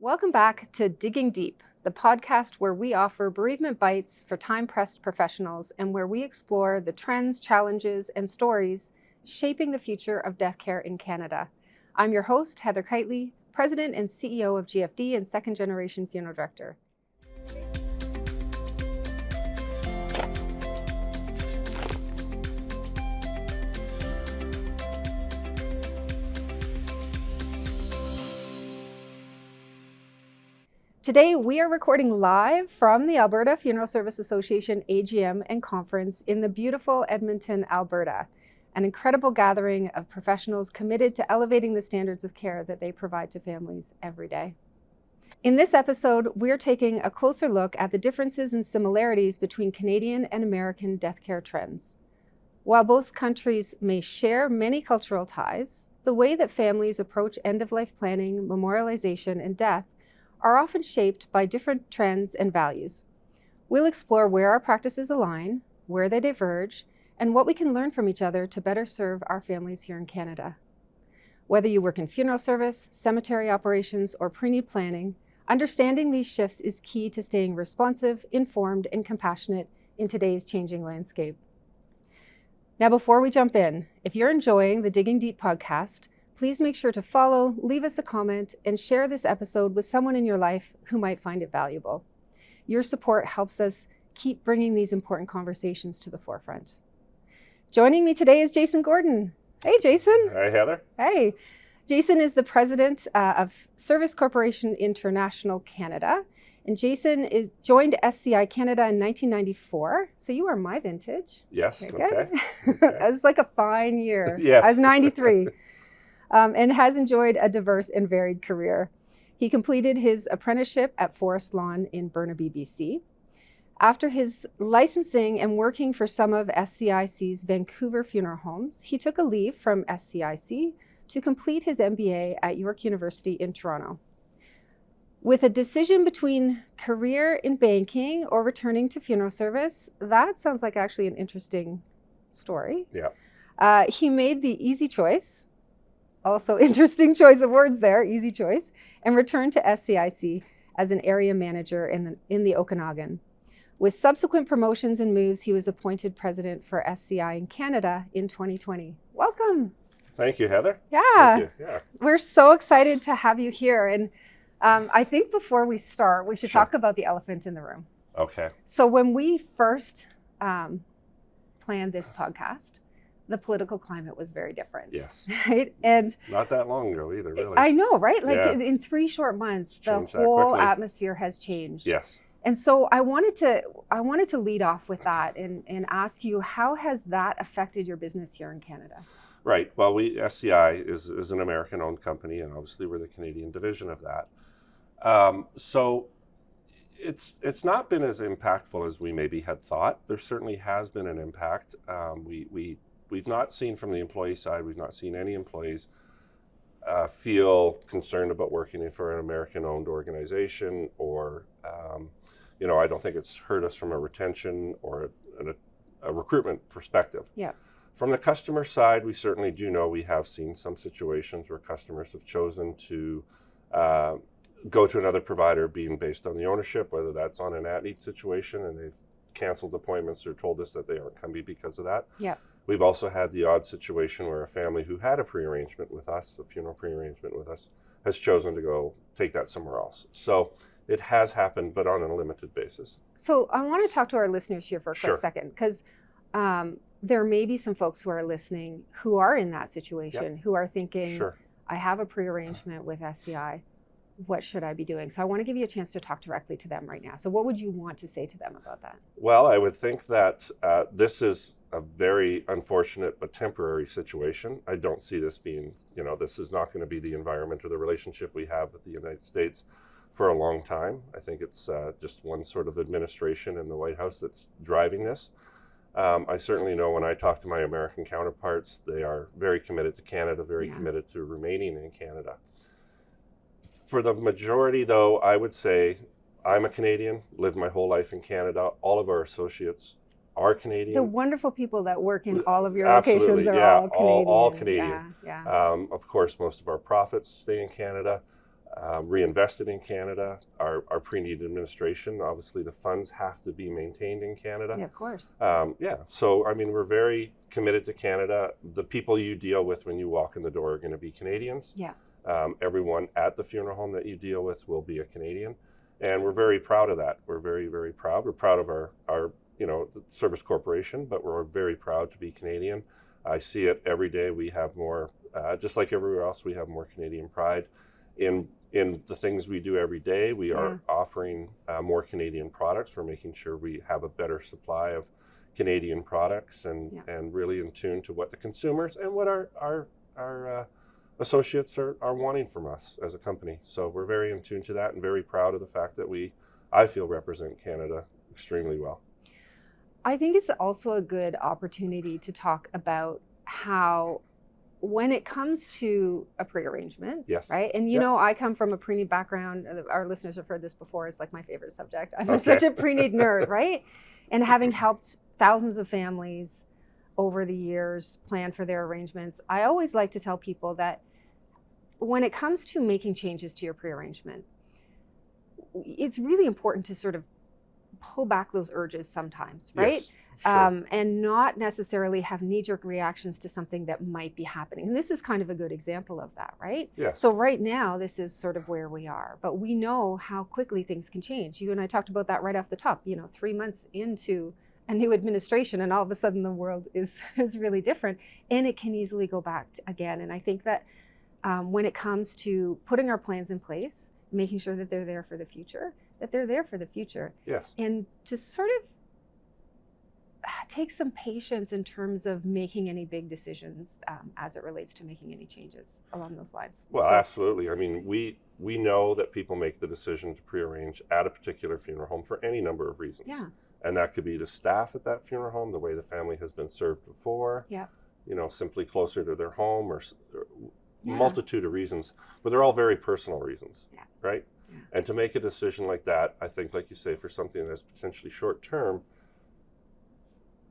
Welcome back to Digging Deep, the podcast where we offer bereavement bites for time-pressed professionals and where we explore the trends, challenges, and stories shaping the future of death care in Canada. I'm your host, Heather Kiteley, President and CEO of GFD and second-generation funeral director. Today, we are recording live from the Alberta Funeral Service Association AGM and conference in the beautiful Edmonton, Alberta, an incredible gathering of professionals committed to elevating the standards of care that they provide to families every day. In this episode, we're taking a closer look at the differences and similarities between Canadian and American death care trends. While both countries may share many cultural ties, the way that families approach end-of-life planning, memorialization, and death are often shaped by different trends and values. We'll explore where our practices align, where they diverge, and what we can learn from each other to better serve our families here in Canada. Whether you work in funeral service, cemetery operations, or pre-need planning, understanding these shifts is key to staying responsive, informed, and compassionate in today's changing landscape. Now, before we jump in, if you're enjoying the Digging Deep podcast, please make sure to follow, leave us a comment, and share this episode with someone in your life who might find it valuable. Your support helps us keep bringing these important conversations to the forefront. Joining me today is Jayson Gordon. Hey, Jayson. Hi, Heather. Hey. Jayson is the president of Service Corporation International Canada, and Jayson joined SCI Canada in 1994, so you are my vintage. Yes, okay. It was like a fine year. Yes. I was 93. And has enjoyed a diverse and varied career. He completed his apprenticeship at Forest Lawn in Burnaby, BC. After his licensing and working for some of SCIC's Vancouver funeral homes, he took a leave from SCIC to complete his MBA at York University in Toronto. With a decision between career in banking or returning to funeral service, that sounds like actually an interesting story. Yeah. He made the easy choice. Also interesting choice of words there, easy choice, and returned to SCIC as an area manager in the Okanagan. With subsequent promotions and moves, he was appointed president for SCI in Canada in 2020. Welcome. Thank you, Heather. Yeah. Thank you. Yeah. We're so excited to have you here. And I think before we start, we should talk about the elephant in the room. Okay. So when we first planned this podcast, the political climate was very different. Yes. Right? And not that long ago either, really. I know, right? Like Yeah. in 3 short months, the Changed that whole quickly. atmosphere has changed. Yes. And so I wanted to lead off with that and ask you, how has that affected your business here in Canada? Right. Well, SCI is an American-owned company, and obviously we're the Canadian division of that. So it's not been as impactful as we maybe had thought. There certainly has been an impact. We've not seen from the employee side, we've not seen any employees feel concerned about working for an American-owned organization, or, I don't think it's hurt us from a retention or a recruitment perspective. Yeah. From the customer side, we certainly do know we have seen some situations where customers have chosen to go to another provider being based on the ownership, whether that's on an at-need situation and they've canceled appointments or told us that they aren't coming because of that. Yeah. We've also had the odd situation where a family who had a pre-arrangement with us, a funeral pre-arrangement with us, has chosen to go take that somewhere else. So it has happened, but on a limited basis. So I want to talk to our listeners here for a quick Sure. second, because there may be some folks who are listening who are in that situation, who are thinking, Sure. I have a pre-arrangement with SCI. What should I be doing? So I want to give you a chance to talk directly to them right now. So what would you want to say to them about that? Well, I would think that this is a very unfortunate but temporary situation. I don't see this being, this is not going to be the environment or the relationship we have with the United States for a long time. I think it's just one sort of administration in the White House that's driving this. I certainly know when I talk to my American counterparts, they are very committed to Canada, very committed to remaining in Canada. For the majority, though, I would say I'm a Canadian, lived my whole life in Canada. All of our associates are Canadian. The wonderful people that work in all of your Absolutely, locations are yeah, all Canadian. all Canadian. Yeah. Of course, most of our profits stay in Canada. reinvested in Canada. Our pre-need administration, obviously the funds have to be maintained in Canada. Yeah, of course. So I mean, we're very committed to Canada. The people you deal with when you walk in the door are going to be Canadians. Yeah. Everyone at the funeral home that you deal with will be a Canadian. And we're very proud of that. We're very, very proud. We're proud of our the service corporation, but we're very proud to be Canadian. I see it every day. We have more, just like everywhere else, we have more Canadian pride in the things we do every day. We are offering more Canadian products. We're making sure we have a better supply of Canadian products and really in tune to what the consumers and what our associates are wanting from us as a company. So we're very in tune to that and very proud of the fact that I feel, represent Canada extremely well. I think it's also a good opportunity to talk about how, when it comes to a pre-arrangement, right? And you know, I come from a pre-need background. Our listeners have heard this before. It's like my favorite subject. I'm such a pre-need nerd, right? And having helped thousands of families over the years plan for their arrangements, I always like to tell people that when it comes to making changes to your pre-arrangement, it's really important to sort of pull back those urges sometimes, right? Yes, sure. And not necessarily have knee-jerk reactions to something that might be happening. And this is kind of a good example of that, right? Yes. So right now, this is sort of where we are, but we know how quickly things can change. You and I talked about that right off the top, 3 months into a new administration, and all of a sudden the world is really different, and it can easily go back again. And I think that when it comes to putting our plans in place, making sure that they're there for the future, Yes. and to sort of take some patience in terms of making any big decisions as it relates to making any changes along those lines. Well, absolutely. I mean, we know that people make the decision to pre-arrange at a particular funeral home for any number of reasons. Yeah. And that could be the staff at that funeral home, the way the family has been served before, simply closer to their home, or multitude of reasons, but they're all very personal reasons, right? Yeah. And to make a decision like that, I think, like you say, for something that's potentially short term,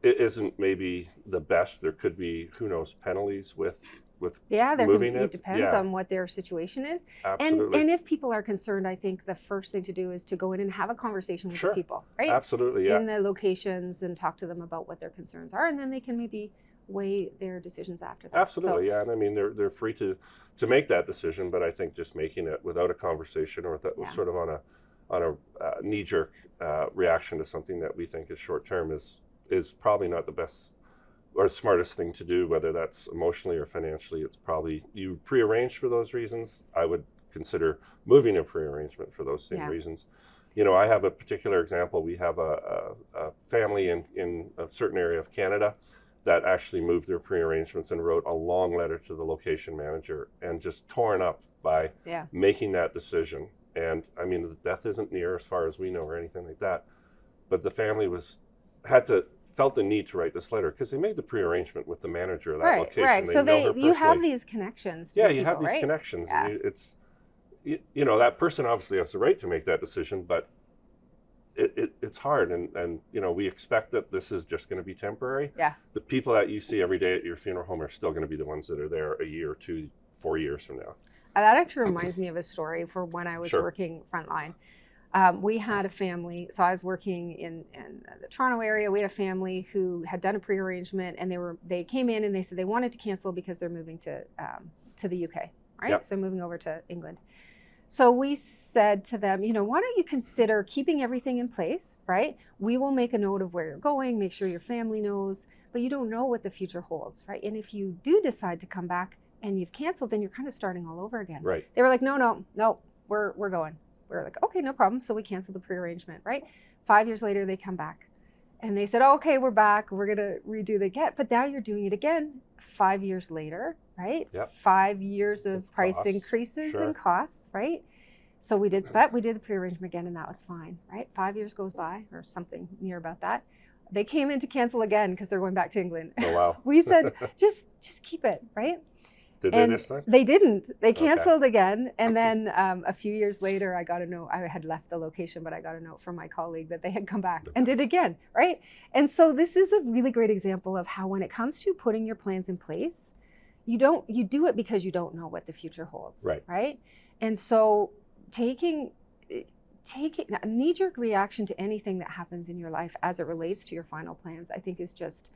it isn't maybe the best. There could be, who knows, penalties with moving it. It depends on what their situation is. Absolutely. And if people are concerned, I think the first thing to do is to go in and have a conversation with the people, right? Absolutely, yeah. In the locations, and talk to them about what their concerns are, and then they can maybe weigh their decisions after that. Absolutely, yeah. And I mean, they're free to make that decision, but I think just making it without a conversation, or sort of on a knee-jerk reaction to something that we think is short-term is probably not the best or smartest thing to do, whether that's emotionally or financially. It's probably, you pre-arranged for those reasons. I would consider moving a pre-arrangement for those same reasons. I have a particular example. We have a family in a certain area of Canada that actually moved their pre-arrangements and wrote a long letter to the location manager, and just torn up by making that decision. And I mean, the death isn't near as far as we know, or anything like that, but the family felt the need to write this letter because they made the pre-arrangement with the manager of that location. Right. They so know her personally. You have these connections. Yeah, to you people, have these right? connections. Yeah. And it's that person obviously has the right to make that decision, but it's hard, and we expect that this is just going to be temporary. Yeah. The people that you see every day at your funeral home are still going to be the ones that are there a year, 2, 4 years from now. That actually reminds me of a story for when I was working frontline. We had a family, so I was working in the Toronto area. We had a family who had done a pre-arrangement, and they came in and they said they wanted to cancel because they're moving to the UK, right? Yep. So moving over to England. So we said to them, why don't you consider keeping everything in place, right? We will make a note of where you're going, make sure your family knows, but you don't know what the future holds, right? And if you do decide to come back and you've canceled, then you're kind of starting all over again. Right. They were like, no, we're going. We were like, okay, no problem. So we canceled the pre-arrangement, right? 5 years later, they come back and they said, okay, we're back. We're going to redo the get. But now you're doing it again 5 years later, right? Yep. 5 years of price increases and costs, right? So we did the pre-arrangement again, and that was fine, right? 5 years goes by, or something near about that. They came in to cancel again because they're going back to England. Oh, wow. We said, just keep it, right? Did they this time? They didn't. They canceled again. And then a few years later, I got a note. I had left the location, but I got a note from my colleague that they had come back and did it again, right? And so this is a really great example of how, when it comes to putting your plans in place, you do it because you don't know what the future holds, right? And so taking a knee-jerk reaction to anything that happens in your life as it relates to your final plans, I think it's just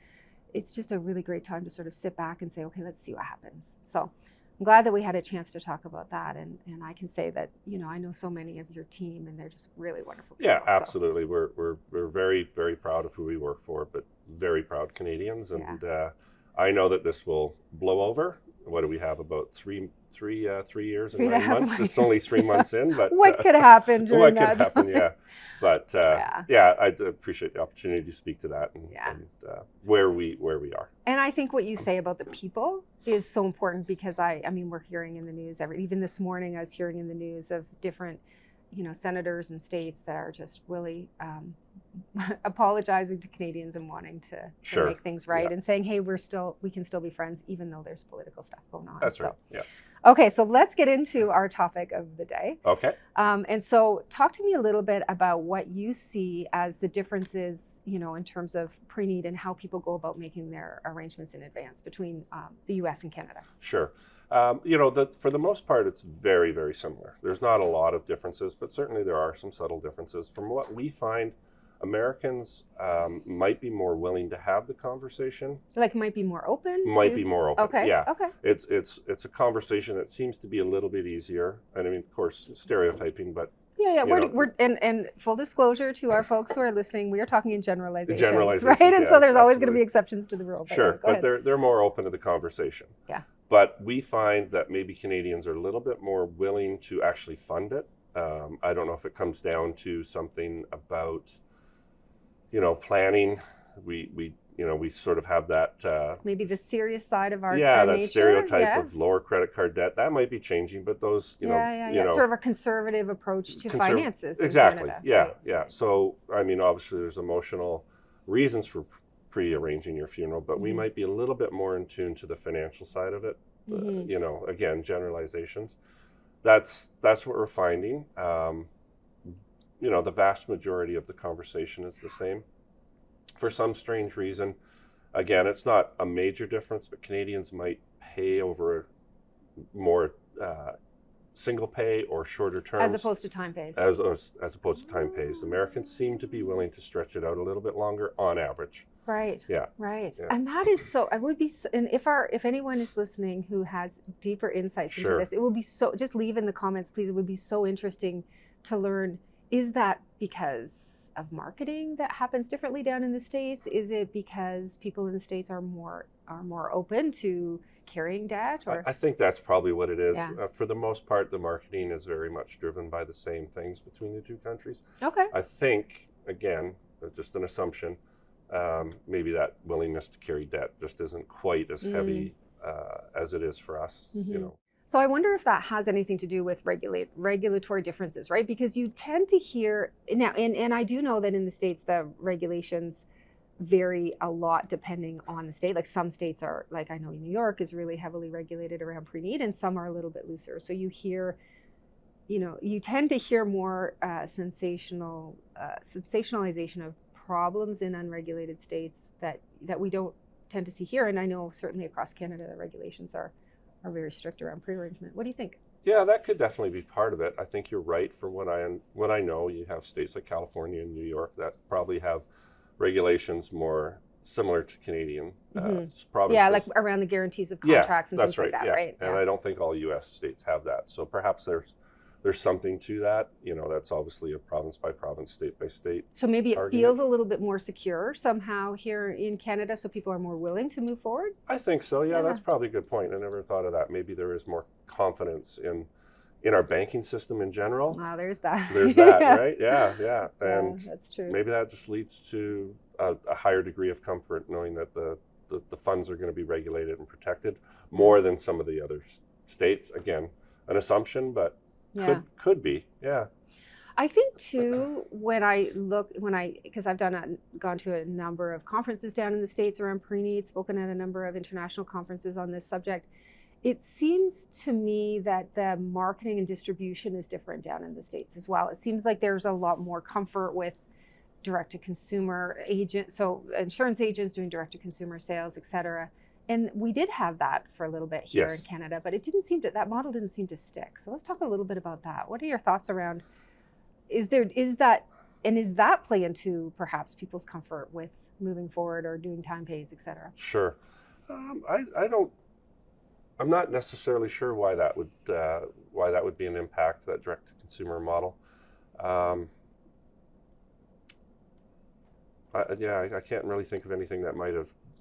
a really great time to sort of sit back and say, okay, let's see what happens. So I'm glad that we had a chance to talk about that. And I can say that, I know so many of your team, and they're just really wonderful people. Yeah, absolutely. So. We're very, very proud of who we work for, but very proud Canadians. And I know that this will blow over. What do we have, about 3 years and 9 months? It's only 3 months in, but what could happen during that? What could happen? Yeah, but I appreciate the opportunity to speak to that and where we are. And I think what you say about the people is so important, because I mean we're hearing in the news even this morning I was hearing in the news of different senators and states that are just really apologizing to Canadians and wanting to make things right and saying, hey, we can still be friends even though there's political stuff going on. That's right. Yeah. Okay, so let's get into our topic of the day. Okay. And so talk to me a little bit about what you see as the differences, in terms of pre-need and how people go about making their arrangements in advance between the U.S. and Canada. Sure. For the most part, it's very, very similar. There's not a lot of differences, but certainly there are some subtle differences. From what we find, Americans might be more willing to have the conversation. Might be more open? Be more open. Okay. Yeah. Okay. It's a conversation that seems to be a little bit easier. And I mean, of course, stereotyping, but yeah. We're and full disclosure to our folks who are listening, we are talking in generalizations, right? And so there's always going to be exceptions to the rule. Sure, but they're more open to the conversation. Yeah. But we find that maybe Canadians are a little bit more willing to actually fund it. I don't know if it comes down to something about, planning. We sort of have that maybe the serious side of our that nature. Stereotype of lower credit card debt. That might be changing, but those sort of a conservative approach to finances. Exactly. In Canada, yeah, right? yeah. So I mean, obviously, there's emotional reasons for pre-arranging your funeral, but we might be a little bit more in tune to the financial side of it. Again, generalizations. That's what we're finding. The vast majority of the conversation is the same. For some strange reason, again, it's not a major difference, but Canadians might pay over more single pay or shorter terms. As opposed to time pays. As opposed to time pays. Americans seem to be willing to stretch it out a little bit longer on average. Right. Yeah. Right. Yeah. And that is so. I would be. And if anyone is listening who has deeper insights into this, it would be so. Just leave in the comments, please. It would be so interesting to learn. Is that because of marketing that happens differently down in the States? Is it because people in the States are more open to carrying debt? Or I think that's probably what it is. Yeah. For the most part, the marketing is very much driven by the same things between the two countries. Okay. I think, again, just an assumption. Maybe that willingness to carry debt just isn't quite as heavy as it is for us. So I wonder if that has anything to do with regulatory differences, right? Because you tend to hear now, and I do know that in the States the regulations vary a lot depending on the state. Like some states are, like I know New York is really heavily regulated around pre-need, and some are a little bit looser. So you hear, you tend to hear more sensationalization of problems in unregulated states that we don't tend to see here. And I know certainly across Canada the regulations are very strict around pre-arrangement. What do you think? Yeah, that could definitely be part of it. I think you're right. From what I know, you have states like California and New York that probably have regulations more similar to Canadian provinces. Yeah, like around the guarantees of contracts and things like that, right? And I don't think all U.S. states have that. So perhaps there's something to that. That's obviously a province by province, state by state. So maybe it argument. Feels a little bit more secure somehow here in Canada, so people are more willing to move forward? I think so. Yeah, that's probably a good point. I never thought of that. Maybe there is more confidence in our banking system in general. Wow, there's that. There's that, right? Yeah. And that's true. Maybe that just leads to a higher degree of comfort knowing that the funds are going to be regulated and protected more than some of the other states. Again, an assumption, but could be, yeah. I think too, because I've gone to a number of conferences down in the States around pre-need, spoken at a number of international conferences on this subject. It seems to me that the marketing and distribution is different down in the States as well. It seems like there's a lot more comfort with direct-to-consumer agents, so insurance agents doing direct-to-consumer sales, et cetera. And we did have that for a little bit here Yes. in Canada, but that model didn't seem to stick. So let's talk a little bit about that. What are your thoughts around, is that play into perhaps people's comfort with moving forward or doing time pays, et cetera? Sure. I'm not necessarily sure why that would be an impact, that direct to consumer model. I can't really think of anything that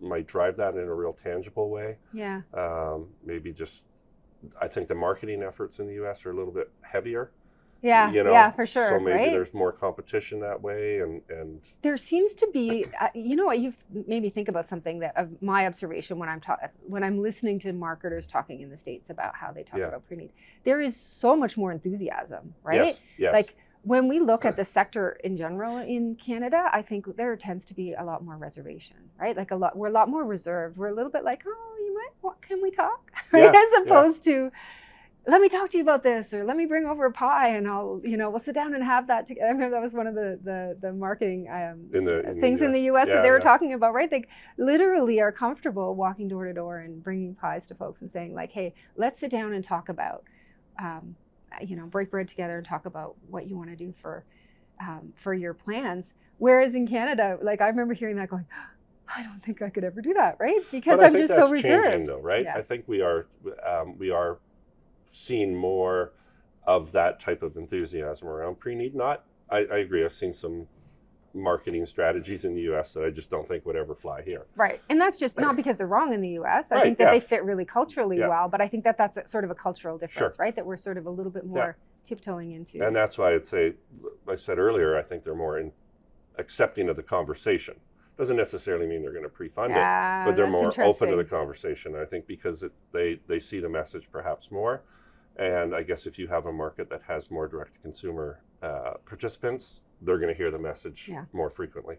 might drive that in a real tangible way. Yeah. Maybe just, I think the marketing efforts in the U.S. are a little bit heavier. Yeah, You know, yeah, for sure. So maybe right? there's more competition that way, and There seems to be, you know what, you've made me think about something that of my observation when I'm listening to marketers talking in the States about how they talk Yeah. about pre-need. There is so much more enthusiasm, right? Yes. Like when we look at the sector in general in Canada, I think there tends to be a lot more reservation, right? Like we're a lot more reserved. We're a little bit like, can we talk? Right? Yeah, As opposed to, let me talk to you about this, or let me bring over a pie and we'll sit down and have that together. I remember that was one of the marketing things in the US that they were talking about, right? They literally are comfortable walking door to door and bringing pies to folks and saying like, hey, let's sit down and talk about, break bread together and talk about what you want to do for your plans. Whereas in Canada, like I remember hearing that going, I don't think I could ever do that, right? Because I'm just so reserved. Changing though, right? Yeah. I think we are seeing more of that type of enthusiasm around pre-need. I agree, I've seen some marketing strategies in the US that I just don't think would ever fly here. Right, and that's just not because they're wrong in the US. I Right, think that they fit really culturally well, but I think that that's sort of a cultural difference, Sure. right? That we're sort of a little bit more tiptoeing into. And that's why I said earlier, I think they're more accepting of the conversation. Doesn't necessarily mean they're going to pre-fund it, but they're more open to the conversation. I think because they see the message perhaps more. And I guess if you have a market that has more direct-to-consumer participants, they're going to hear the message more frequently.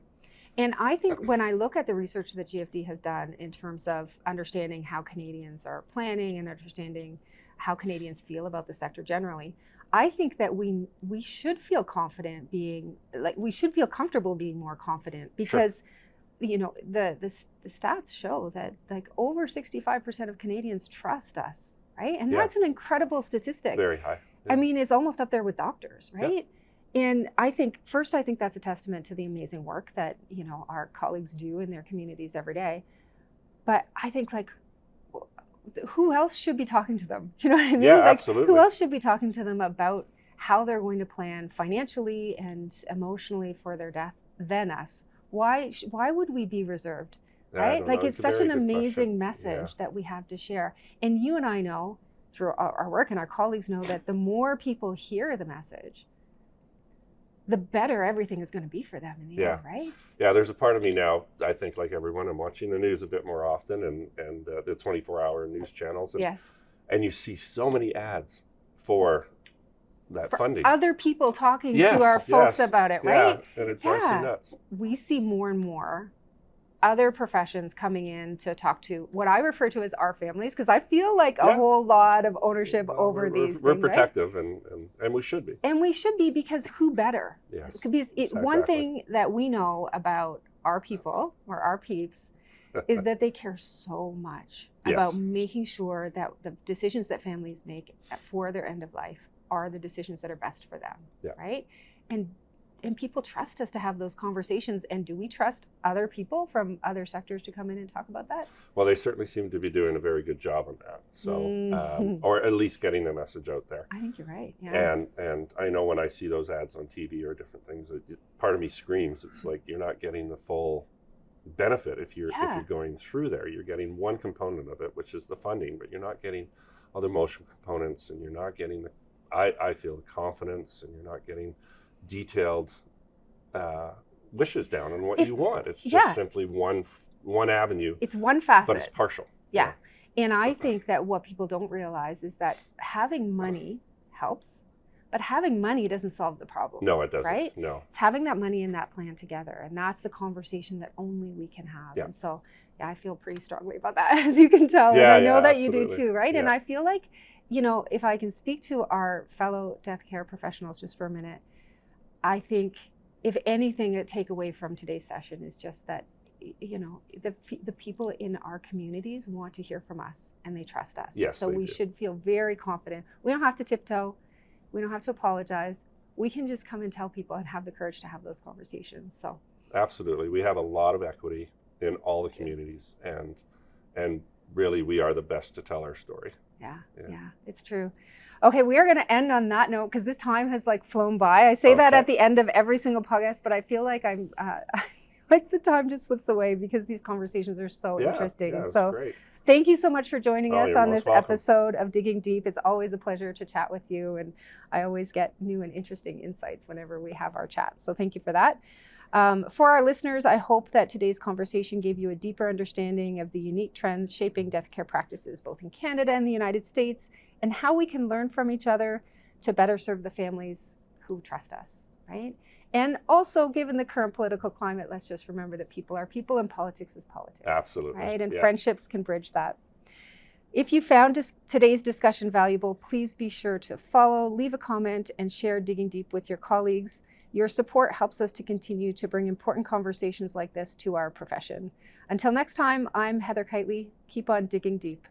And I think when I look at the research that GFD has done in terms of understanding how Canadians are planning and understanding how Canadians feel about the sector generally, I think that we should feel confident we should feel comfortable being more confident because the stats show that like over 65% of Canadians trust us. Right? And that's an incredible statistic. Very high. Yeah. I mean, it's almost up there with doctors, right? Yeah. And I think that's a testament to the amazing work that, our colleagues do in their communities every day. But I think like, who else should be talking to them? Do you know what I mean? Yeah, like, absolutely. Who else should be talking to them about how they're going to plan financially and emotionally for their death than us? Why would we be reserved? Right? Like it's such an amazing message that we have to share. And you and I know through our work and our colleagues know that the more people hear the message, the better everything is going to be for them in the end, right? Yeah, there's a part of me now, I think like everyone, I'm watching the news a bit more often and the 24-hour news channels. And you see so many ads for that funding. Other people talking to our folks about it, right? Yeah, and it drives you nuts. We see more and more other professions coming in to talk to what I refer to as our families, because I feel like a whole lot of ownership over these things. We're protective, right? and we should be. And we should be, because who better? Yes. Because one thing that we know about our people or our peeps is that they care so much about making sure that the decisions that families make for their end of life are the decisions that are best for them, right? And people trust us to have those conversations. And do we trust other people from other sectors to come in and talk about that? Well, they certainly seem to be doing a very good job on that. So, or at least getting the message out there. I think you're right. Yeah. And I know when I see those ads on TV or different things, part of me screams. It's like you're not getting the full benefit if you're going through there. You're getting one component of it, which is the funding, but you're not getting other emotional components, and you're not getting I feel the confidence, and you're not getting detailed wishes down on what you want. It's just simply one avenue. It's one facet, but it's partial. Yeah. And I think that what people don't realize is that having money helps, but having money doesn't solve the problem. No, it doesn't. Right? No. It's having that money in that plan together, and that's the conversation that only we can have. And so, I feel pretty strongly about that, as you can tell. And I know that you do too, right? And I feel like, if I can speak to our fellow death care professionals just for a minute, I think if anything to take away from today's session is just that you know, the people in our communities want to hear from us and they trust us. Yes, so we should feel very confident. We don't have to tiptoe. We don't have to apologize. We can just come and tell people and have the courage to have those conversations. So absolutely, we have a lot of equity in all the communities, and really we are the best to tell our story. Yeah, it's true. Okay, we are going to end on that note because this time has like flown by. I say that at the end of every single podcast, but I feel like I'm like the time just slips away because these conversations are so interesting. Yeah, so great. Thank you so much for joining us on this welcome. episode of Digging Deep. It's always a pleasure to chat with you, and I always get new and interesting insights whenever we have our chat. So thank you for that. For our listeners, I hope that today's conversation gave you a deeper understanding of the unique trends shaping death care practices, both in Canada and the United States, and how we can learn from each other to better serve the families who trust us, right? And also, given the current political climate, let's just remember that people are people and politics is politics. Absolutely. Right? And friendships can bridge that. If you found today's discussion valuable, please be sure to follow, leave a comment, and share Digging Deep with your colleagues. Your support helps us to continue to bring important conversations like this to our profession. Until next time, I'm Heather Kiteley. Keep on digging deep.